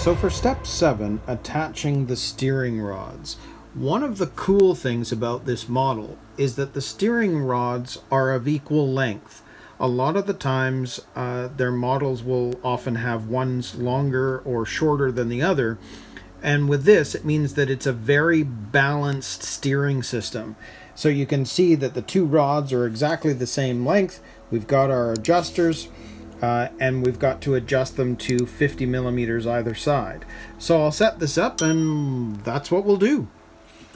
So for step 7, attaching the steering rods. One of the cool things about this model is that the steering rods are of equal length. A lot of the times their models will often have ones longer or shorter than the other. And with this, it means that it's a very balanced steering system. So you can see that the two rods are exactly the same length. We've got our adjusters. And we've got to adjust them to 50 millimeters either side. So I'll set this up and that's what we'll do.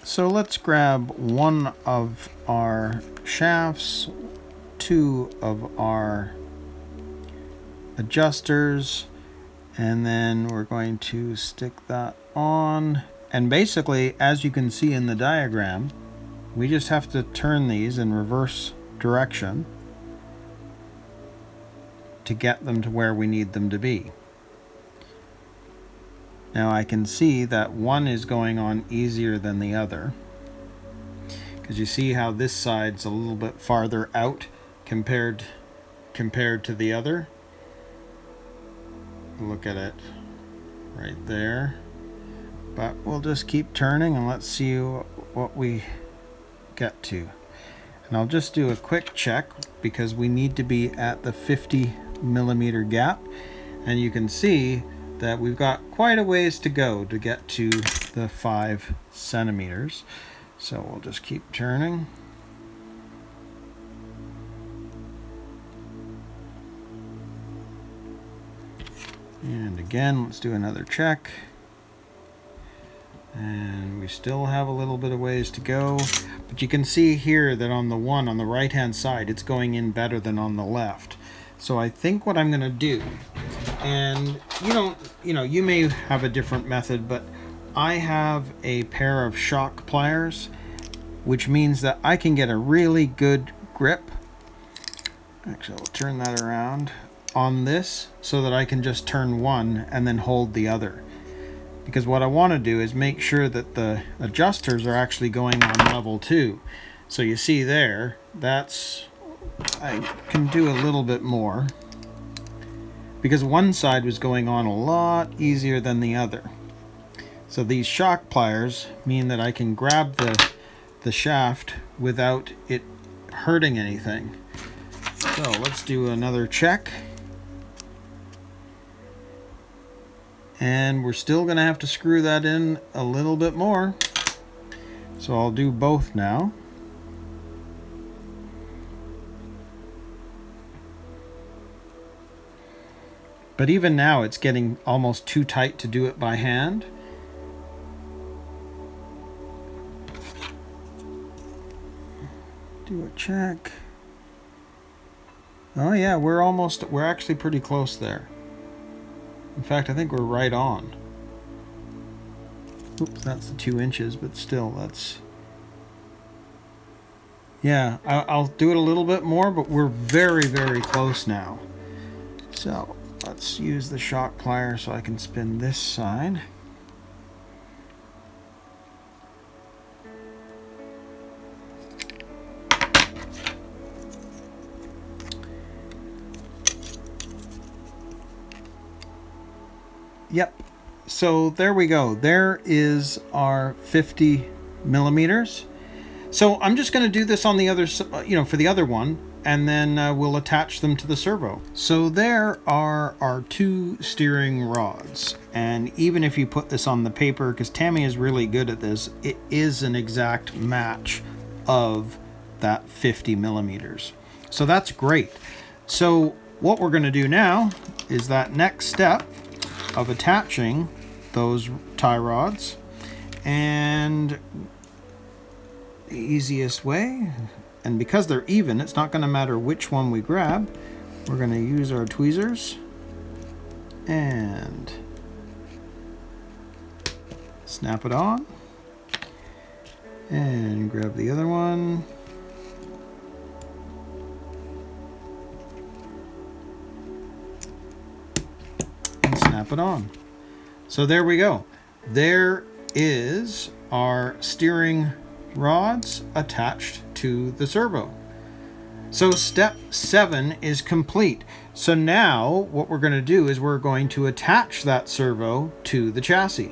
So let's grab one of our shafts, two of our adjusters, and then we're going to stick that on. And basically, as you can see in the diagram, we just have to turn these in reverse direction to get them to where we need them to be. Now I can see that one is going on easier than the other, because you see how this side's a little bit farther out compared to the other. Look at it right there. But we'll just keep turning and let's see what we get to. And I'll just do a quick check because we need to be at the 50 millimeter gap, and you can see that we've got quite a ways to go to get to the 5 centimeters. So we'll just keep turning. And again, let's do another check. And we still have a little bit of ways to go, but you can see here that on the one on the right hand side, it's going in better than on the left. So I think what I'm going to do, and you may have a different method, but I have a pair of shock pliers, which means that I can get a really good grip. Actually, I'll turn that around on this so that I can just turn one and then hold the other. Because what I want to do is make sure that the adjusters are actually going on level 2. So you see there, I can do a little bit more because one side was going on a lot easier than the other. So these shock pliers mean that I can grab the shaft without it hurting anything. So let's do another check. And we're still going to have to screw that in a little bit more. So I'll do both now. But even now it's getting almost too tight to do it by hand. Do a check. Oh yeah, we're actually pretty close there. In fact, I think we're right on. Oops, that's the 2 inches, but still, that's... Yeah, I'll do it a little bit more, but we're very, very close now. So, let's use the shock plier so I can spin this side. Yep, so there we go. There is our 50 millimeters. So I'm just going to do this on the other, for the other one, and then we'll attach them to the servo. So there are our 2 steering rods. And even if you put this on the paper, because Tamiya is really good at this, it is an exact match of that 50 millimeters. So that's great. So what we're going to do now is that next step of attaching those tie rods, and the easiest way, and because they're even, it's not going to matter which one we grab. We're going to use our tweezers and snap it on, and grab the other one. Snap it on. So there we go. There is our steering rods attached to the servo. So step 7 is complete. So now what we're going to do is we're going to attach that servo to the chassis.